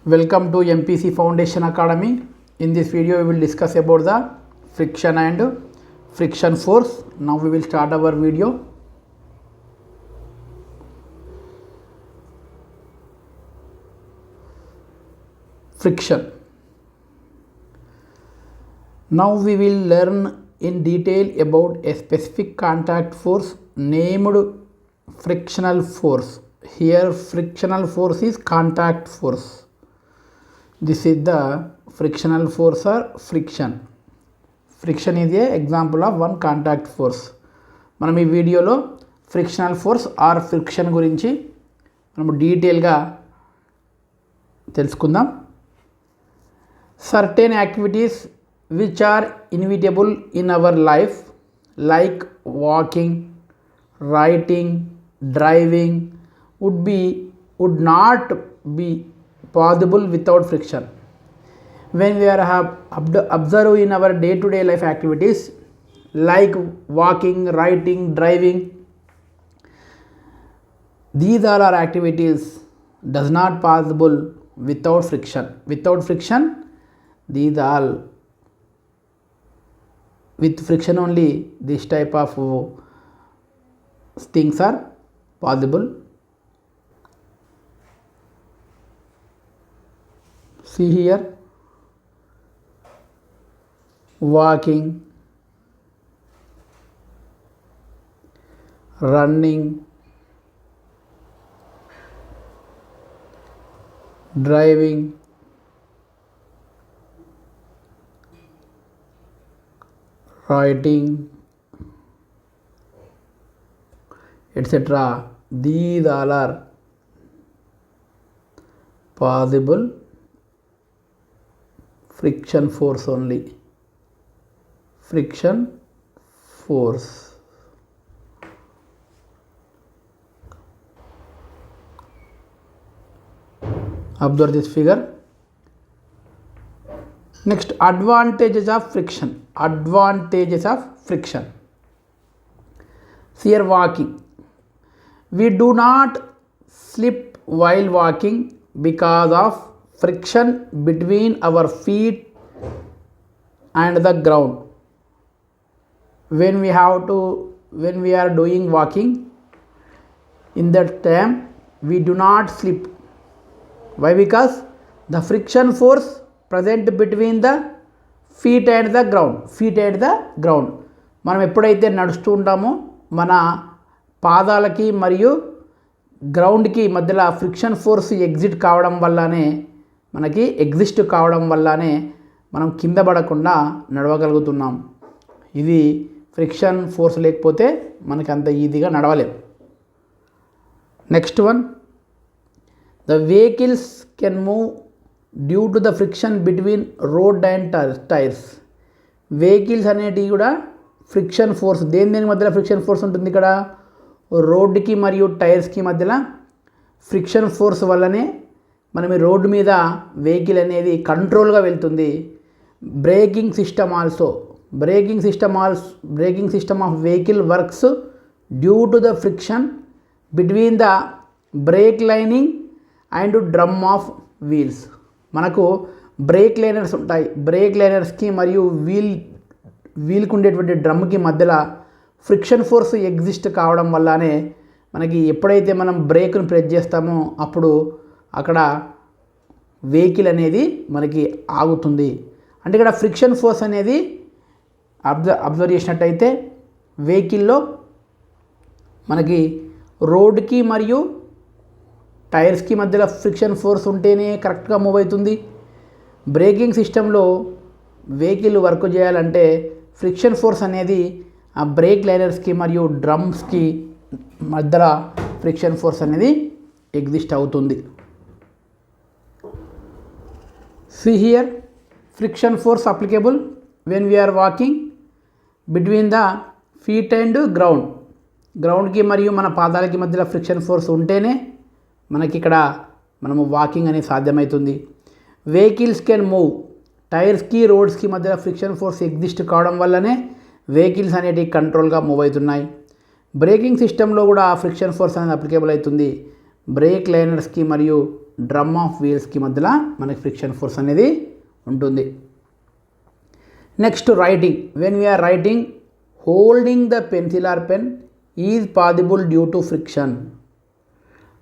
Welcome to MPC Foundation Academy. In this video we will discuss about the friction and friction force. Now we will start our video. Friction. Now we will learn in detail about a specific contact force named frictional force. Here frictional force is contact force. This is the frictional force or friction. Friction is a example of one contact force. మనం ఈ వీడియోలో frictional force are friction గురించి మనం డీటెయిల్గా తెలుసుకుందాం. Certain activities which are inevitable in our life like walking, writing, driving would not be possible without friction. When we are observe in our day-to-day life activities like walking, writing, driving, these all are activities does not possible without friction. Without friction, these all, with friction only this type of things are possible. See here, walking, running, driving, writing, etc. These all are possible friction force only. Friction force. Observe this figure. Next, advantages of friction. Advantages of friction. Here walking. We do not slip while walking because of friction between our feet and the ground. When we are doing walking, in that time we do not slip. Why? Because the friction force present between the feet and the ground. Feet and the ground. మనం ఎప్పుడైతే నడుస్తూ ఉంటామో మన పాదాలకి మరియు గ్రౌండ్కి మధ్యలో friction force exist కావడం వల్లనే మనం కింద పడకుండా నడవగలుగుతున్నాం. ఇది ఫ్రిక్షన్ ఫోర్స్ లేకపోతే మనకి అంత ఈజీగా నడవలేం. Next one, the vehicles can move due to the friction between road and tyres. Vehicles అనేటివి కూడా ఫ్రిక్షన్ ఫోర్స్, దేని మధ్యలో ఫ్రిక్షన్ ఫోర్స్ ఉంటుంది? ఇక్కడ రోడ్డుకి మరియు టైర్స్కి మధ్యలో ఫ్రిక్షన్ ఫోర్స్ వల్లనే మనం ఈ రోడ్డు మీద వెహికల్ అనేది కంట్రోల్గా వెళ్తుంది. Braking system of vehicle works due to the friction between the break lining and drum of wheels. మనకు బ్రేక్ లైనర్స్ ఉంటాయి. బ్రేక్ లైనర్స్కి మరియు వీల్కి ఉండేటువంటి డ్రమ్కి మధ్యలో ఫ్రిక్షన్ ఫోర్స్ ఎగ్జిస్ట్ కావడం వల్లనే మనకి ఎప్పుడైతే మనం బ్రేక్ను ప్రెస్ చేస్తామో అప్పుడు అక్కడ వెహికల్ అనేది మనకి ఆగుతుంది. అంటే ఇక్కడ ఫ్రిక్షన్ ఫోర్స్ అనేది అబ్జర్వ్ చేసినట్టయితే వెహికల్లో మనకి రోడ్కి మరియు టైర్స్కి మధ్యలో ఫ్రిక్షన్ ఫోర్స్ ఉంటేనే కరెక్ట్గా మూవ్ అవుతుంది. బ్రేకింగ్ సిస్టంలో వెహికల్ వర్క్ చేయాలంటే ఫ్రిక్షన్ ఫోర్స్ అనేది ఆ బ్రేక్ లైనర్స్కి మరియు డ్రమ్స్కి మధ్యలో ఫ్రిక్షన్ ఫోర్స్ అనేది ఎగ్జిస్ట్ అవుతుంది. See here, friction force applicable when we are walking between the feet and ground. గ్రౌండ్కి మరియు మన పాదాలకి మధ్యలో ఫ్రిక్షన్ ఫోర్స్ ఉంటేనే మనకి ఇక్కడ మనము వాకింగ్ అనేది సాధ్యమవుతుంది. వెహికల్స్ కెన్ మూవ్, టైర్స్కి రోడ్స్కి మధ్యలో ఫ్రిక్షన్ ఫోర్స్ ఎగ్జిస్ట్ కావడం వల్లనే వెహికల్స్ అనేటివి కంట్రోల్గా మూవ్ అవుతున్నాయి. బ్రేకింగ్ సిస్టంలో కూడా ఫ్రిక్షన్ ఫోర్స్ అనేది అప్లికేబుల్ అవుతుంది. బ్రేక్ లైనర్స్కి మరియు డ్రమ్ ఆఫ్ వీల్స్కి మధ్యలో మనకి ఫ్రిక్షన్ ఫోర్స్ అనేది ఉంటుంది. Next writing. When we are writing, holding the pencil or pen is possible due to friction.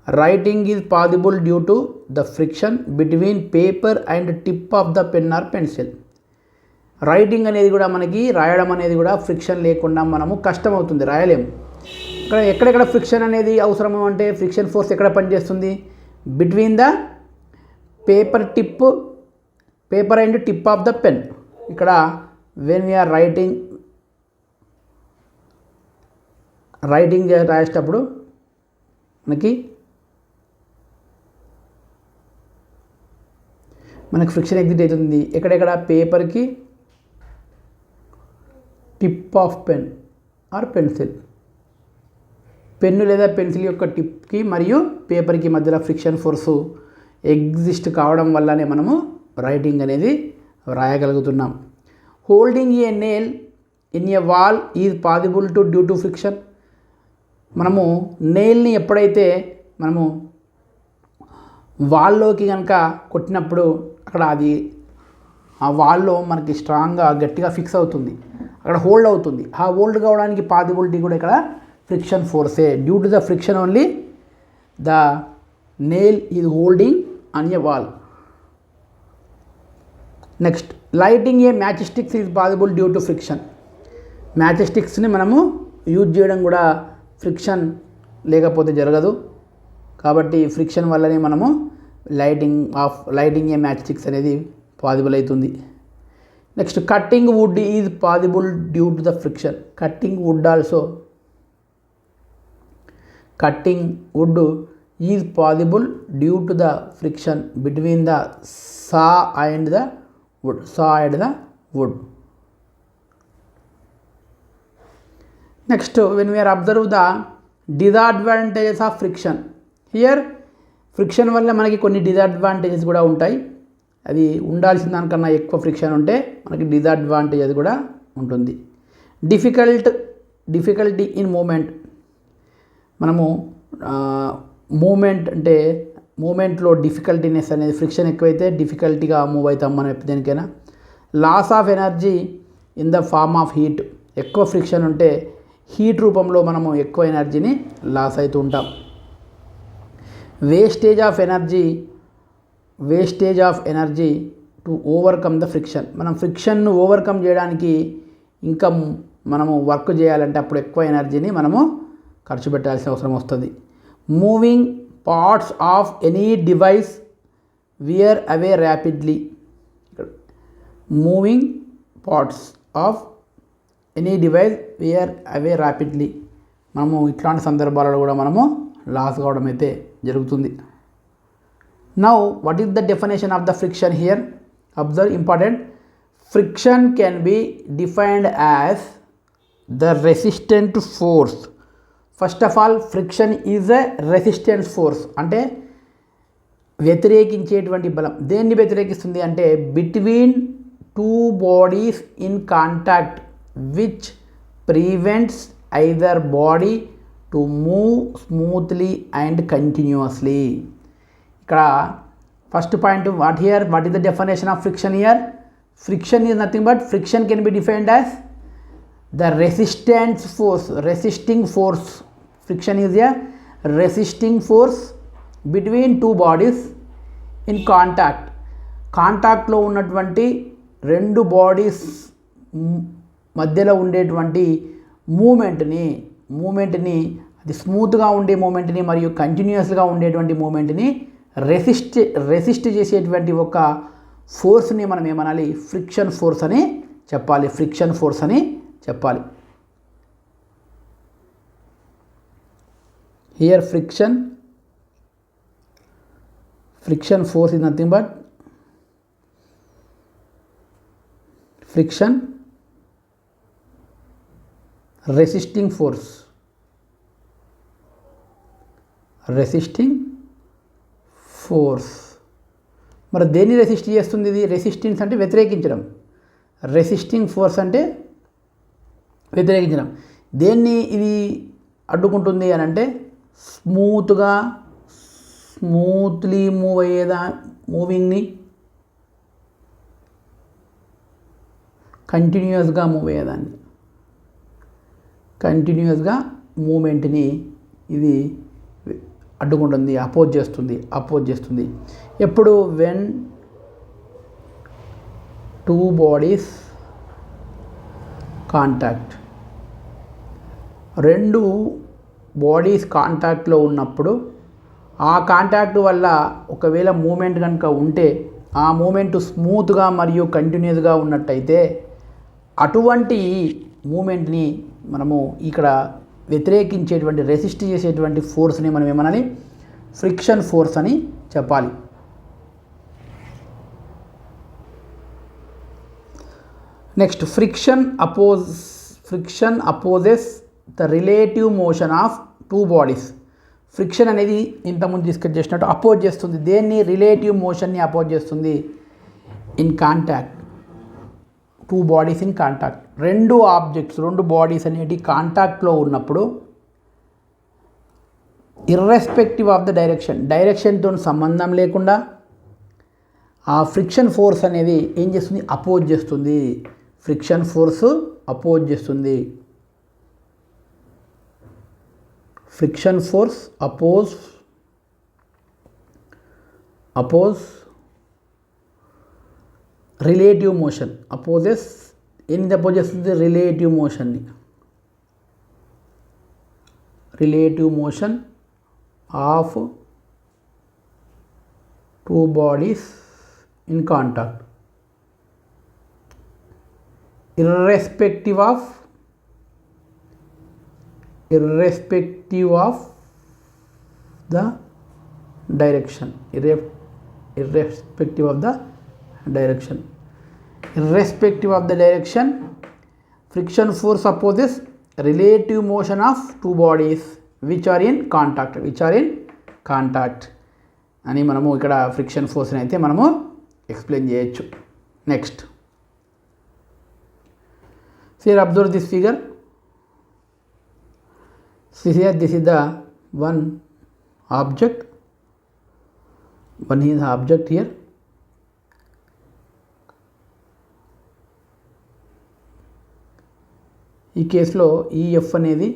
Writing is possible due to the friction between paper and tip of the pen or pencil. Writing అనేది కూడా మనకి రాయడం అనేది కూడా friction లేకుండా మనము కష్టం అవుతుంది, రాయలేము. ఇక్కడ ఎక్కడెక్కడ ఫ్రిక్షన్ అనేది అవసరము అంటే ఫ్రిక్షన్ ఫోర్స్ ఎక్కడ పనిచేస్తుంది? Between the paper and tip of the pen. ఇక్కడ వెన్ వీఆర్ రైటింగ్ రాసేటప్పుడు మనకి ఫ్రిక్షన్ ఎగ్జిట్ అవుతుంది. ఎక్కడెక్కడ? పేపర్కి tip of pen or pencil. Pen లేదా పెన్సిల్ యొక్క టిప్కి మరియు పేపర్కి మధ్యలో ఫ్రిక్షన్ ఫోర్సు ఎగ్జిస్ట్ కావడం వల్లనే మనము రైటింగ్ అనేది రాయగలుగుతున్నాం. Holding a nail in a wall is possible to due to friction. మనము నెయిల్ని ఎప్పుడైతే మనము వాల్లోకి కనుక కొట్టినప్పుడు అక్కడ అది ఆ వాల్లో మనకి స్ట్రాంగ్గా గట్టిగా ఫిక్స్ అవుతుంది, అక్కడ హోల్డ్ అవుతుంది. ఆ హోల్డ్ కావడానికి పాసిబిలిటీ కూడా ఇక్కడ ఫ్రిక్షన్ ఫోర్సే. Due to the friction only the nail is holding on a wall. Next, lighting a match sticks is possible due to friction. Match స్టిక్స్ని మనము యూజ్ చేయడం కూడా ఫ్రిక్షన్ జరగదు, కాబట్టి ఫ్రిక్షన్ వల్లనే మనము లైటింగ్ ఏ మ్యాచ్ స్టిక్స్ అనేది పాసిబుల్ అవుతుంది. Next, cutting wood is possible due to the friction. Cutting wood is possible due to the friction between the saw and the wood. Next, when we are observe the disadvantages of friction. Here friction వల్ల మనకి కొన్ని disadvantages కూడా ఉంటాయి. అది ఉండాల్సిన దానికన్నా ఎక్కువ friction ఉంటే మనకి డిసడ్వాంటేజెస్ కూడా ఉంటుంది. Difficulty in movement. మనము మూమెంట్లో డిఫికల్టీనెస్ అనేది ఫ్రిక్షన్ ఎక్కువైతే డిఫికల్టీగా మూవ్ అవుతాం మనం దేనికైనా. Loss of energy in the form of heat. ఎక్కువ ఫ్రిక్షన్ ఉంటే హీట్ రూపంలో మనము ఎక్కువ ఎనర్జీని లాస్ అవుతూ ఉంటాం. Wastage of energy to overcome the friction. మనం ఫ్రిక్షన్ను ఓవర్కమ్ చేయడానికి ఇంకా మనము వర్క్ చేయాలంటే అప్పుడు ఎక్కువ ఎనర్జీని మనము ఖర్చు పెట్టాల్సిన అవసరం వస్తుంది. Moving parts of any device wear away rapidly. Moving parts of any device wear away rapidly. మనము ఇట్లాంటి సందర్భాలలో కూడా మనము లాస్ కావడం అయితే జరుగుతుంది. Now what is the definition of the friction here? Observe, important. Friction can be defined as the resistant force. First of all, friction is a resistance force, అంటే వ్యతిరేకించేటువంటి బలం. దేన్ని వ్యతిరేకిస్తుంది అంటే between two bodies in contact which prevents either body to move smoothly and continuously. ఇక్కడ first point, what is the definition of friction here? Friction is nothing but friction can be defined as the resisting force. Friction is a resisting force between two bodies in contact. కాంటాక్ట్లో ఉన్నటువంటి రెండు bodies మధ్యలో ఉండేటువంటి మూమెంట్ని అది స్మూత్గా ఉండే మూమెంట్ని మరియు కంటిన్యూస్గా ఉండేటువంటి మూమెంట్ని రెసిస్ట్ చేసేటువంటి ఒక ఫోర్స్ని మనం ఏమనాలి? ఫ్రిక్షన్ ఫోర్స్ అని చెప్పాలి. ఫ్రిక్షన్ ఫోర్స్ అని చెప్పాలి. Here friction force is nothing but friction resisting force. మరి దేన్ని రెసిస్ట్ చేస్తుంది? ఇది రెసిస్టెన్స్ అంటే వ్యతిరేకించడం, రెసిస్టింగ్ ఫోర్స్ అంటే వ్యతిరేకించడం. దేన్ని ఇది అడ్డుకుంటుంది అని అంటే స్మూత్లీ మూవింగ్ని కంటిన్యూస్గా మూవ్ అయ్యేదాన్ని, కంటిన్యూస్గా మూమెంట్ని ఇది అడ్డుకుంటుంది, అపోజ్ చేస్తుంది. ఎప్పుడు వెన్ టూ బాడీస్ కాంటాక్ట్, రెండు బాడీస్ కాంటాక్ట్లో ఉన్నప్పుడు ఆ కాంటాక్ట్ వల్ల ఒకవేళ మూమెంట్ కనుక ఉంటే ఆ మూమెంట్ స్మూత్గా మరియు కంటిన్యూస్గా ఉన్నట్టయితే అటువంటి మూమెంట్ని మనము ఇక్కడ వ్యతిరేకించేటువంటి రెసిస్ట్ చేసేటువంటి ఫోర్స్ని మనం ఏమనాలి, ఫ్రిక్షన్ ఫోర్స్ అని చెప్పాలి. Next friction opposes the relative motion of two bodies. Friction అనేది ఇంతకుముందు డిస్కస్ చేసినట్టు అపోజ్ చేస్తుంది. దేన్ని? రిలేటివ్ మోషన్ని అపోజ్ చేస్తుంది. In contact, two bodies in contact, రెండు బాడీస్ అనేటి కాంటాక్ట్లో ఉన్నప్పుడు ఇర్రెస్పెక్టివ్ ఆఫ్ ద డైరెక్షన్తో సంబంధం లేకుండా ఆ ఫ్రిక్షన్ ఫోర్స్ అనేది ఏం చేస్తుంది? అపోజ్ చేస్తుంది. ఫ్రిక్షన్ ఫోర్స్ అపోజ్ చేస్తుంది. Friction force oppose relative motion, opposes ఏంది అపోజ్ చేస్తుంది? రిలేటివ్ మోషన్ని, relative motion of two bodies in contact irrespective of the direction, irrespective of the direction, friction force opposes relative motion of two bodies which are in contact అని మనము ఇక్కడ friction ఫోర్స్ని అయితే మనము explain చేయొచ్చు. Next, here observe this figure. See here, this is the one object here. ఈ కేసులో EF అనేది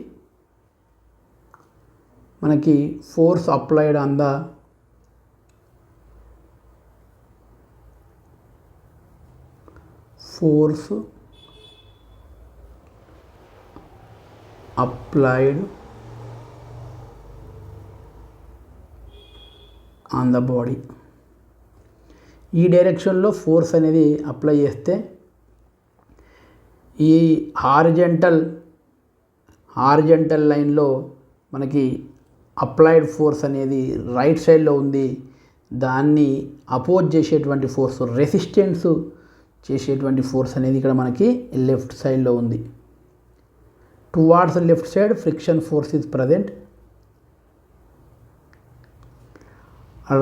మనకి force applied on the applied on the body. ఈ డైరెక్షన్లో ఫోర్స్ అనేది అప్లై చేస్తే ఈ హారిజంటల్ లైన్లో మనకి అప్లైడ్ ఫోర్స్ అనేది రైట్ సైడ్లో ఉంది. దాన్ని అపోజ్ చేసేటువంటి ఫోర్స్, రెసిస్టెన్స్ చేసేటువంటి ఫోర్స్ అనేది ఇక్కడ మనకి లెఫ్ట్ సైడ్లో ఉంది. Towards the left side, friction force is present.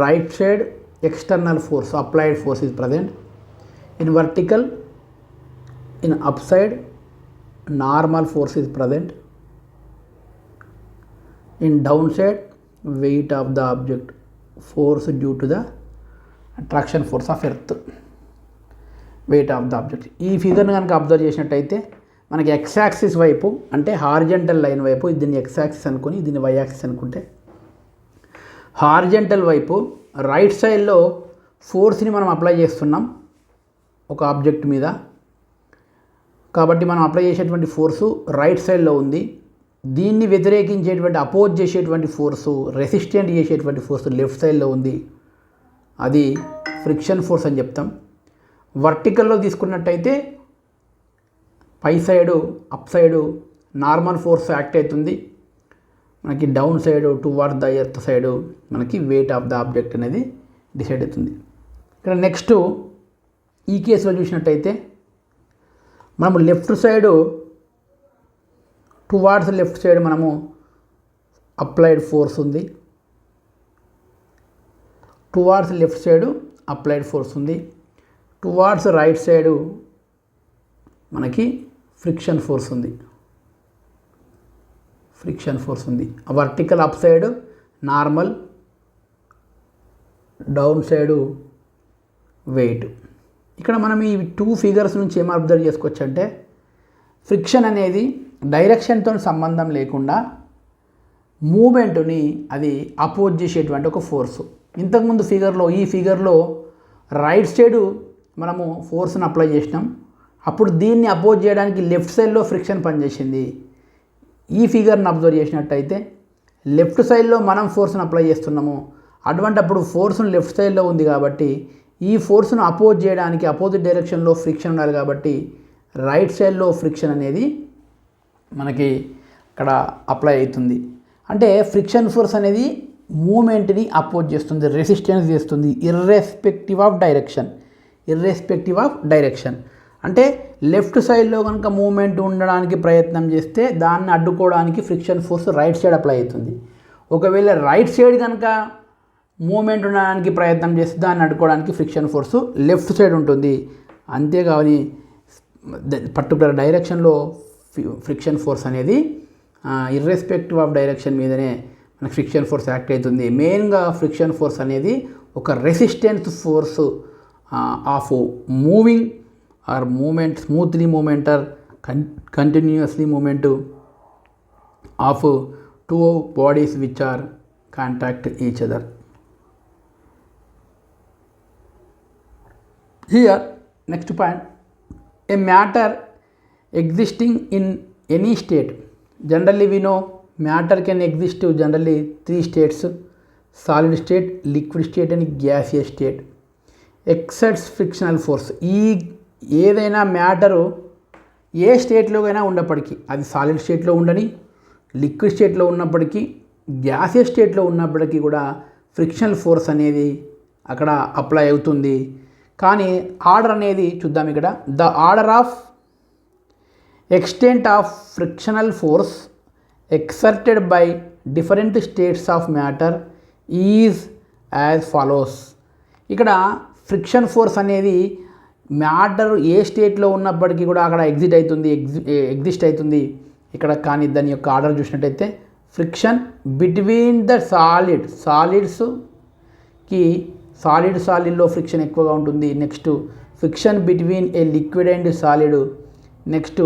Right side, external force, applied force is present. In vertical, in upside, normal force is present. In downside, weight of the object, force due to the attraction force of earth, weight of the object. ఈ ఫిగర్ని కనుక observe చేసినట్టయితే మనకి X axis వైపు అంటే horizontal line వైపు, దీన్ని X axis అనుకొని దీన్ని వై యాక్సిస్ అనుకుంటే, హారిజంటల్ వైపు రైట్ సైడ్లో ఫోర్స్ని మనం అప్లై చేస్తున్నాం ఒక ఆబ్జెక్ట్ మీద. కాబట్టి మనం అప్లై చేసేటువంటి ఫోర్సు రైట్ సైడ్లో ఉంది. దీన్ని వ్యతిరేకించేటువంటి అపోజ్ చేసేటువంటి ఫోర్సు, రెసిస్టెంట్ చేసేటువంటి ఫోర్సు లెఫ్ట్ సైడ్లో ఉంది. అది ఫ్రిక్షన్ ఫోర్స్ అని చెప్తాం. వర్టికల్లో తీసుకున్నట్టయితే పై side, up side normal force act అవుతుంది. మనకి down side toward the earth side మనకి వెయిట్ ఆఫ్ ద ఆబ్జెక్ట్ అనేది డిసైడ్ అవుతుంది. ఇక్కడ నెక్స్ట్ ఈ కేసులో చూసినట్టయితే మనము left side, towards left side మనము అప్లైడ్ ఫోర్స్ ఉంది. Towards left side applied force ఉంది. టువార్డ్స్ రైట్ సైడు మనకి ఫ్రిక్షన్ ఫోర్స్ ఉంది. Vertical up side normal, down side weight. ఇక్కడ మనం ఈ 2 ఫిగర్స్ నుంచి ఏం అబ్జర్వ్ చేసుకోవచ్చు అంటే ఫ్రిక్షన్ అనేది డైరెక్షన్తో సంబంధం లేకుండా మూమెంట్ని అది అపోజ్ చేసేటువంటి ఒక ఫోర్సు. ఇంతకుముందు ఫిగర్లో ఈ ఫిగర్లో రైట్ సైడు మనము ఫోర్స్ని అప్లై చేసినాం, అప్పుడు దీన్ని అపోజ్ చేయడానికి లెఫ్ట్ సైడ్లో ఫ్రిక్షన్ పనిచేసింది. ఈ ఫిగర్ని అబ్జర్వ్ చేసినట్టయితే లెఫ్ట్ సైడ్లో మనం ఫోర్స్ని అప్లై చేస్తున్నాము, అప్పుడు ఫోర్స్ను లెఫ్ట్ సైడ్లో ఉంది కాబట్టి ఈ ఫోర్స్ను అపోజ్ చేయడానికి అపోజిట్ డైరెక్షన్లో ఫ్రిక్షన్ ఉండాలి కాబట్టి రైట్ సైడ్లో ఫ్రిక్షన్ అనేది మనకి ఇక్కడ అప్లై అవుతుంది. అంటే ఫ్రిక్షన్ ఫోర్స్ అనేది మూమెంట్ని అపోజ్ చేస్తుంది, రెసిస్టెన్స్ చేస్తుంది ఇర్రెస్పెక్టివ్ ఆఫ్ డైరెక్షన్. అంటే లెఫ్ట్ సైడ్లో కనుక మూమెంట్ ఉండడానికి ప్రయత్నం చేస్తే దాన్ని అడ్డుకోవడానికి friction force right side apply అవుతుంది. ఒకవేళ రైట్ సైడ్ కనుక మూమెంట్ ఉండడానికి ప్రయత్నం చేస్తే దాన్ని అడ్డుకోవడానికి ఫ్రిక్షన్ ఫోర్సు లెఫ్ట్ సైడ్ ఉంటుంది. అంతేగాని పర్టికులర్ డైరెక్షన్లో ఫ్రిక్షన్ ఫోర్స్ అనేది ఇర్రెస్పెక్టివ్ ఆఫ్ డైరెక్షన్ మీదనే మనకు ఫ్రిక్షన్ ఫోర్స్ యాక్ట్ అవుతుంది. మెయిన్గా ఫ్రిక్షన్ ఫోర్స్ అనేది ఒక resistance force of moving or movement, smoothly movement or continuously movement of 2 bodies which are contact each other. Here, next point, a matter existing in any state. Generally we know matter can exist to generally 3 states: solid state, liquid state and gaseous state. Exerts frictional force. ఈ ఏదైనా matter ఏ స్టేట్లో అయినా ఉన్నప్పటికీ, అది solid స్టేట్లో ఉండని, liquid స్టేట్లో ఉన్నప్పటికీ, గ్యాసియస్ స్టేట్లో ఉన్నప్పటికీ కూడా ఫ్రిక్షనల్ ఫోర్స్ అనేది అక్కడ అప్లై అవుతుంది. కానీ ఆర్డర్ అనేది చూద్దాం ఇక్కడ. The order of extent of frictional force exerted by different states of matter is as follows. ఇక్కడ ఫ్రిక్షన్ ఫోర్స్ అనేది మ్యాటర్ ఏ స్టేట్లో ఉన్నప్పటికీ కూడా అక్కడ ఎగ్జిస్ట్ అవుతుంది ఇక్కడ. కానీ దాని యొక్క ఆర్డర్ చూసినట్టయితే ఫ్రిక్షన్ బిట్వీన్ ద సాలిడ్స్కి సాలిడ్లో ఫ్రిక్షన్ ఎక్కువగా ఉంటుంది. Next friction between A liquid and solid, next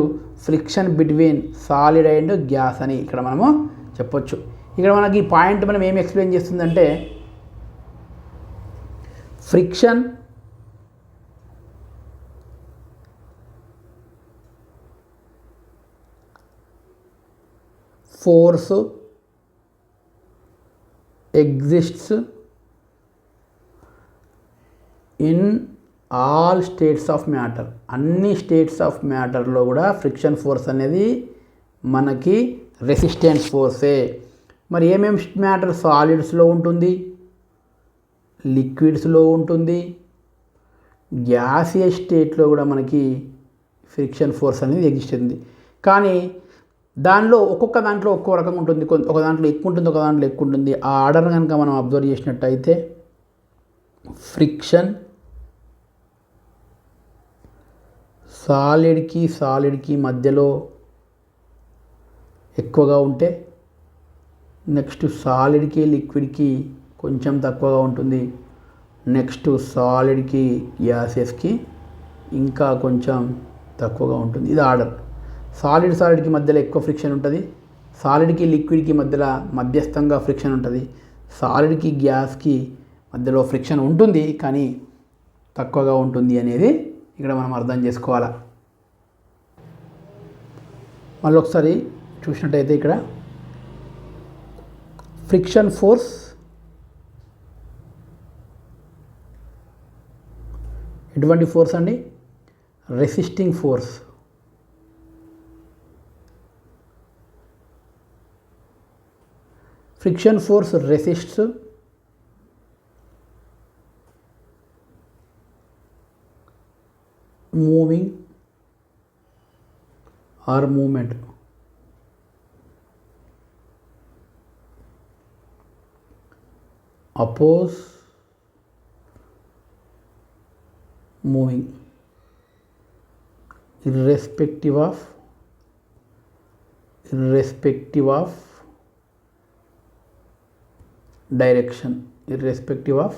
friction between solid and gas అని ఇక్కడ మనము చెప్పొచ్చు. ఇక్కడ మనకి ఈ పాయింట్ మనం ఏమి ఎక్స్ప్లెయిన్ చేస్తుందంటే friction force exists in all states of matter. అన్ని స్టేట్స్ ఆఫ్ మ్యాటర్లో కూడా ఫ్రిక్షన్ ఫోర్స్ అనేది మనకి రెసిస్టెన్స్ ఫోర్సే. మరి ఏమేమి మ్యాటర్ సాలిడ్స్లో ఉంటుంది, లిక్విడ్స్లో ఉంటుంది, గ్యాసియస్ స్టేట్లో కూడా మనకి ఫ్రిక్షన్ ఫోర్స్ అనేది ఎగ్జిస్ట్ అవుతుంది. కానీ దానిలో ఒక్కొక్క దాంట్లో ఒక్కో రకంగా ఉంటుంది, ఒక దాంట్లో ఎక్కువ ఉంటుంది, ఒక దాంట్లో ఎక్కువ ఉంటుంది. ఆ ఆర్డర్ కనుక మనం అబ్జర్వ్ చేసినట్టయితే ఫ్రిక్షన్ సాలిడ్కి మధ్యలో ఎక్కువగా ఉంటే, నెక్స్ట్ సాలిడ్కి లిక్విడ్కి కొంచెం తక్కువగా ఉంటుంది, నెక్స్ట్ సాలిడ్కి గ్యాసెస్కి ఇంకా కొంచెం తక్కువగా ఉంటుంది. ఇది ఆర్డర్. సాలిడ్కి మధ్యలో ఎక్కువ ఫ్రిక్షన్ ఉంటుంది, సాలిడ్కి లిక్విడ్కి మధ్యలో మధ్యస్థంగా ఫ్రిక్షన్ ఉంటుంది, సాలిడ్కి గ్యాస్కి మధ్యలో ఫ్రిక్షన్ ఉంటుంది కానీ తక్కువగా ఉంటుంది అనేది ఇక్కడ మనం అర్థం చేసుకోవాలి. మళ్ళీ ఒకసారి చూసినట్టయితే ఇక్కడ ఫ్రిక్షన్ ఫోర్స్ ఎటువంటి ఫోర్స్ అండి? Resisting force. Friction force resists moving or moment. Oppose moving irrespective of direction, irrespective of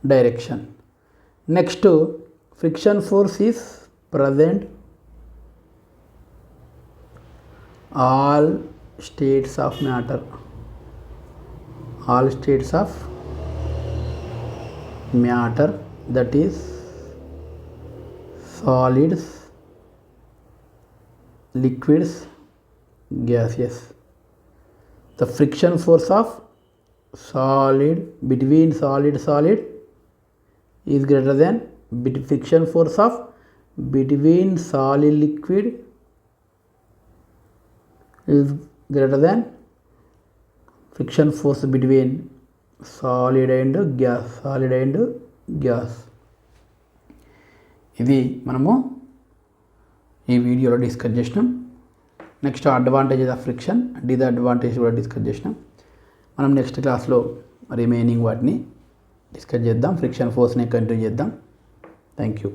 direction. Next, friction force is present all states of matter, all states of matter, that is solids, liquids, gases. The friction force of solid between solid is greater than friction force of between solid liquid is greater than friction force between solid and gas. ఇది మనము ఈ వీడియోలో discuss చేసినాం. Next advantages of friction, disadvantage కూడా discuss చేసినాం. మనం next క్లాస్లో remaining వాటిని డిస్కస్ చేద్దాం. ఫ్రిక్షన్ ఫోర్స్ని కంటిన్యూ చేద్దాం. Thank you.